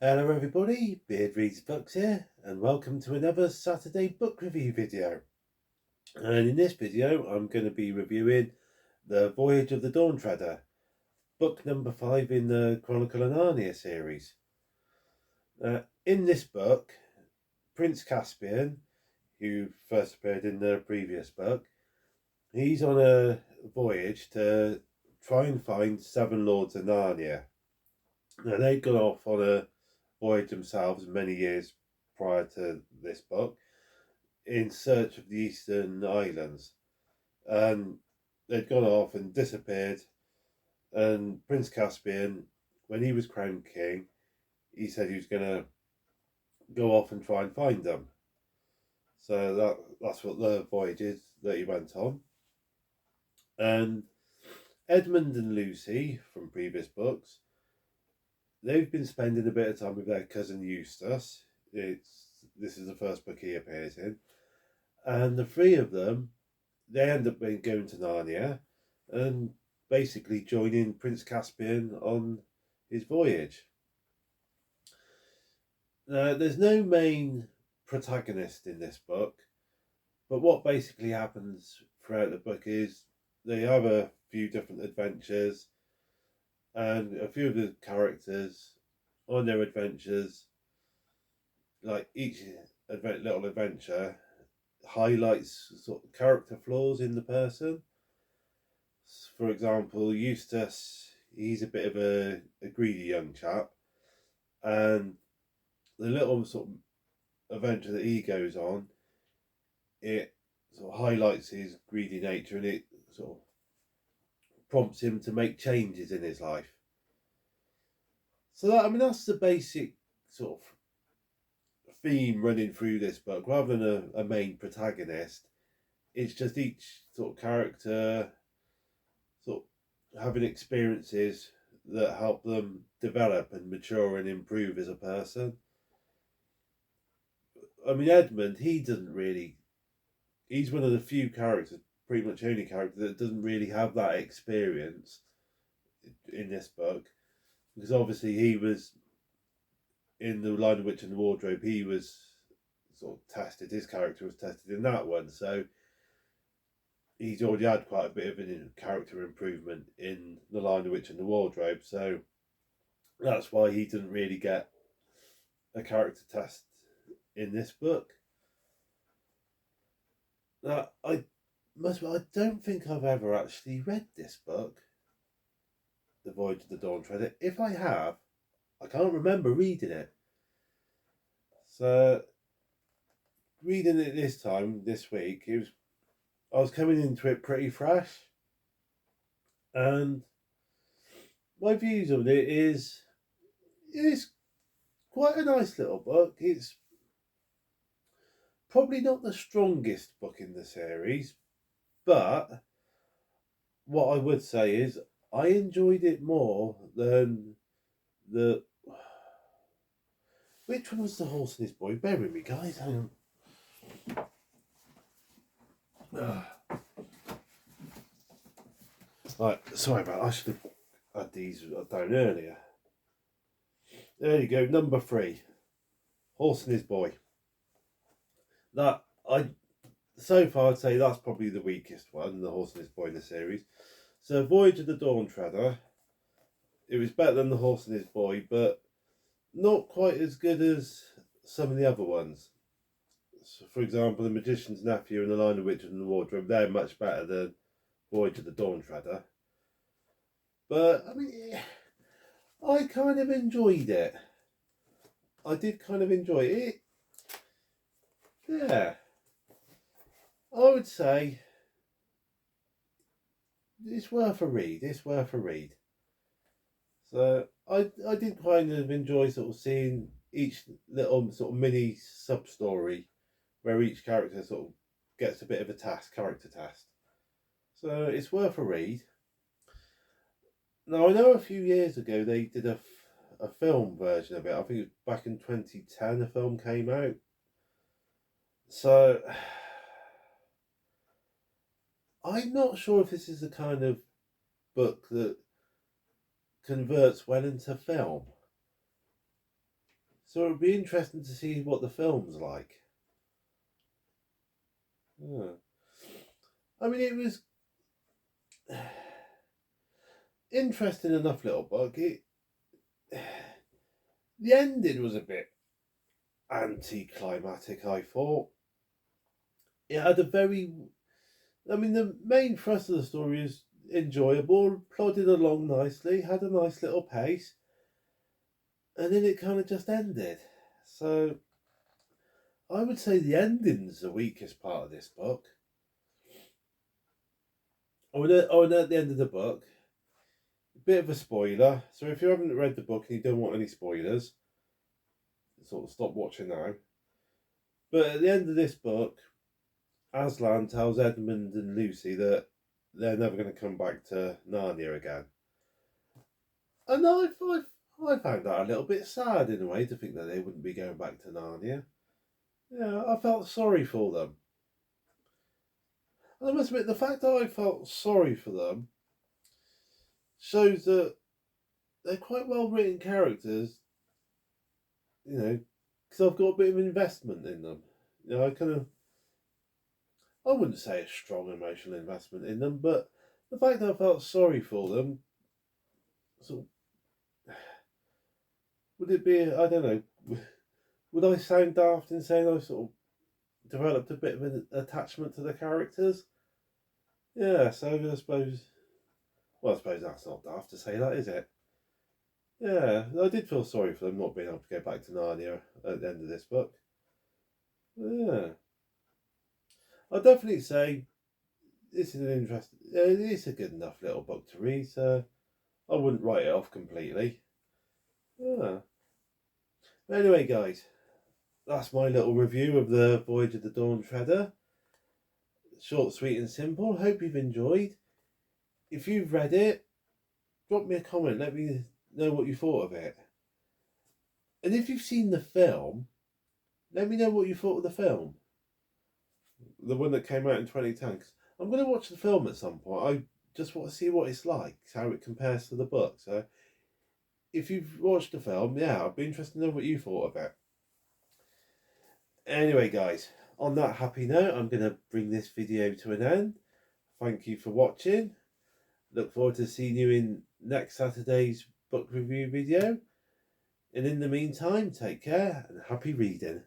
Hello everybody, Beard Reads Books here, and welcome to another Saturday book review video. And in this video I'm going to be reviewing The Voyage of the Dawn Treader, book number 5 in the Chronicle of Narnia series. In this book, Prince Caspian, who first appeared in the previous book, he's on a voyage to try and find 7 Lords of Narnia. Now they'd gone off on a voyage themselves many years prior to this book in search of the Eastern Islands, and they'd gone off and disappeared. And Prince Caspian, when he was crowned king, he said he was going to go off and try and find them. So that's what the voyage is that he went on. And Edmund and Lucy from previous books, they've been spending a bit of time with their cousin Eustace. This is the first book he appears in, and the three of them, they end up going to Narnia and basically joining Prince Caspian on his voyage. Now, there's no main protagonist in this book, but what basically happens throughout the book is they have a few different adventures, and a few of the characters on their adventures, like each little adventure highlights sort of character flaws in the person. For example, Eustace, he's a bit of a greedy young chap, and the little sort of adventure that he goes on, it sort of highlights his greedy nature, and it sort of prompts him to make changes in his life. So that's the basic sort of theme running through this book. Rather than a main protagonist, it's just each sort of character sort of having experiences that help them develop and mature and improve as a person. I mean, Edmund, he's one of the few characters, pretty much only character, that doesn't really have that experience in this book, because obviously he was in the Lion, the Witch and the Wardrobe. He was sort of tested, his character was tested in that one, so he's already had quite a bit of a character improvement in The Lion, the Witch and the Wardrobe, so that's why he didn't really get a character test in this book. Now, I don't think I've ever actually read this book, The Voyage of the Dawn Treader. If I have, I can't remember reading it. So, reading it this week, I was coming into it pretty fresh, and my views on it is quite a nice little book. It's probably not the strongest book in the series, but what I would say is I enjoyed it more than the... Which one was The Horse and His Boy? Bear with me, guys. Hang on. Right, sorry about that. I should have had these down earlier. There you go, number 3. Horse and His Boy. So far I'd say that's probably the weakest one, The Horse and His Boy in the series. So Voyage of the Dawn Treader, it was better than The Horse and His Boy, but not quite as good as some of the other ones. So, for example, The Magician's Nephew and The Lion, the Witch and the Wardrobe, they're much better than Voyage of the Dawn Treader. But, I mean, I kind of enjoyed it. I did kind of enjoy it. Yeah. I would say it's worth a read. So I did kind of enjoy sort of seeing each little sort of mini sub story where each character sort of gets a bit of a character test. So it's worth a read. Now, I know a few years ago they did a film version of it. I think it was back in 2010 a film came out. So I'm not sure if this is the kind of book that converts well into film. So it would be interesting to see what the film's like. Yeah. I mean, it was interesting enough little book. The ending was a bit anticlimactic, I thought. It had a very... I mean, the main thrust of the story is enjoyable, plodded along nicely, had a nice little pace, and then it kind of just ended. So I would say the ending's the weakest part of this book. And at the end of the book, a bit of a spoiler. So if you haven't read the book and you don't want any spoilers, sort of stop watching now. But at the end of this book, Aslan tells Edmund and Lucy that they're never going to come back to Narnia again. And I found that a little bit sad in a way, to think that they wouldn't be going back to Narnia. Yeah, I felt sorry for them. And I must admit, the fact that I felt sorry for them shows that they're quite well written characters, you know, because I've got a bit of investment in them. You know, I wouldn't say a strong emotional investment in them, but the fact that I felt sorry for them, sort of, would it be, I don't know, would I sound daft in saying I sort of developed a bit of an attachment to the characters? Yeah, so I suppose that's not daft to say that, is it? Yeah, I did feel sorry for them not being able to go back to Narnia at the end of this book. Yeah, I'd definitely say this is an interesting. It's a good enough little book to read, so I wouldn't write it off completely. Yeah. Anyway, guys, that's my little review of the Voyage of the Dawn Treader. Short, sweet, and simple. Hope you've enjoyed. If you've read it, drop me a comment. Let me know what you thought of it. And if you've seen the film, let me know what you thought of the film. The one that came out in 2010. 'Cause I'm going to watch the film at some point. I just want to see what it's like, how it compares to the book. So if you've watched the film, yeah, I'd be interested to know what you thought of it. Anyway, guys, on that happy note, I'm going to bring this video to an end. Thank you for watching. Look forward to seeing you in next Saturday's book review video. And in the meantime, take care and happy reading.